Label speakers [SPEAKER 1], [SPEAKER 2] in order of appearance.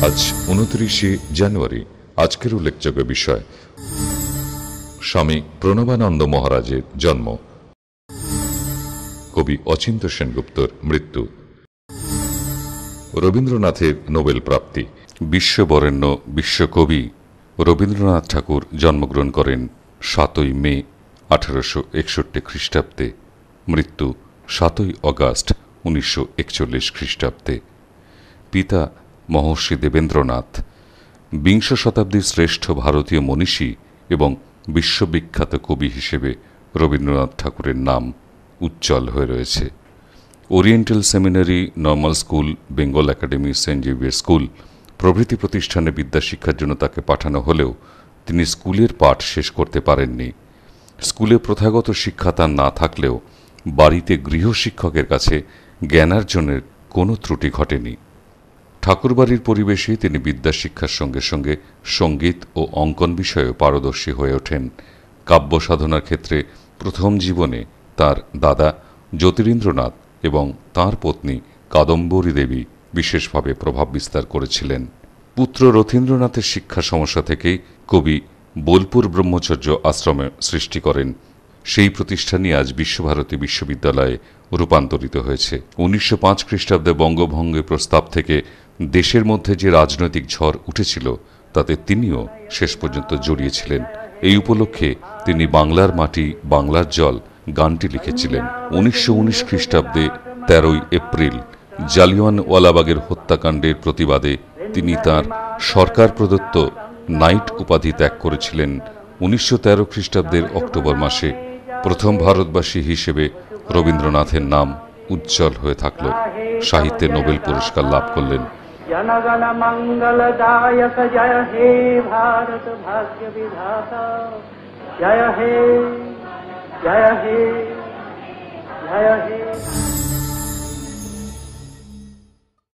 [SPEAKER 1] আজ 29শে জানুয়ারি। আজকের উল্লেখযোগ্য বিষয়, স্বামী প্রণবানন্দ মহারাজের জন্ম, কবি অচিন্ত্য সেনগুপ্তর মৃত্যু, রবীন্দ্রনাথের নোবেল প্রাপ্তি। বিশ্ববরেণ্য বিশ্বকবি রবীন্দ্রনাথ ঠাকুর জন্মগ্রহণ করেন 7ই মে 1861 খ্রিস্টাব্দে, মৃত্যু 7ই আগস্ট 1941 খ্রিস্টাব্দে। পিতা মহর্ষি দেবেন্দ্রনাথ, বিংশ শতাব্দীর শ্রেষ্ঠ ভারতীয় মনীষী এবং বিশ্ববিখ্যাত কবি হিসেবে রবীন্দ্রনাথ ঠাকুরের নাম উজ্জ্বল হয়ে রয়েছে। Oriental seminary, normal school, Bengal academy, Saint Xavier school প্রভৃতি প্রতিষ্ঠানে বিদ্যাশিক্ষার জন্য তাকে পাঠানো হলেও তিনি স্কুলের পাঠ শেষ করতে পারেননি। স্কুলে প্রথাগত শিক্ষা তার না থাকলেও বাড়িতে গৃহশিক্ষকের কাছে জ্ঞানার্জনের কোনো ত্রুটি ঘটেনি। ঠাকুরবাড়ির পরিবেশে তিনি বিদ্যাশিক্ষার সঙ্গে সঙ্গে সঙ্গীত ও অঙ্কন বিষয়েও পারদর্শী হয়ে ওঠেন। কাব্য সাধনার ক্ষেত্রে প্রথম জীবনে তার দাদা জ্যোতিরিন্দ্রনাথ এবং তাঁর পত্নী কাদম্বরী দেবী বিশেষভাবে প্রভাব বিস্তার করেছিলেন। পুত্র রথীন্দ্রনাথের শিক্ষা সমস্যা থেকেই কবি বোলপুর ব্রহ্মচর্য আশ্রমে সৃষ্টি করেন। সেই প্রতিষ্ঠানই আজ বিশ্বভারতী বিশ্ববিদ্যালয়ে রূপান্তরিত হয়েছে। 1905 খ্রিস্টাব্দে বঙ্গভঙ্গের প্রস্তাব থেকে দেশের মধ্যে যে রাজনৈতিক ঝড় উঠেছিল তাতে তিনিও শেষ পর্যন্ত জড়িয়েছিলেন। এই উপলক্ষে তিনি বাংলার মাটি বাংলার জল গানটি লিখেছিলেন। 1919 খ্রিস্টাব্দে 13ই এপ্রিল জালিয়ানওয়ালাবাগের হত্যাকাণ্ডের প্রতিবাদে তিনি তাঁর সরকার প্রদত্ত নাইট উপাধি ত্যাগ করেছিলেন। 1913 খ্রিস্টাব্দের অক্টোবর মাসে প্রথম ভারতবাসী হিসেবে রবীন্দ্রনাথের নাম উজ্জ্বল হয়ে থাকল। সাহিত্যে নোবেল পুরস্কার লাভ করলেন।
[SPEAKER 2] जनगण मंगलदायक जय हे भारत भाग्य विधाता, जय हे जय हे जय हे।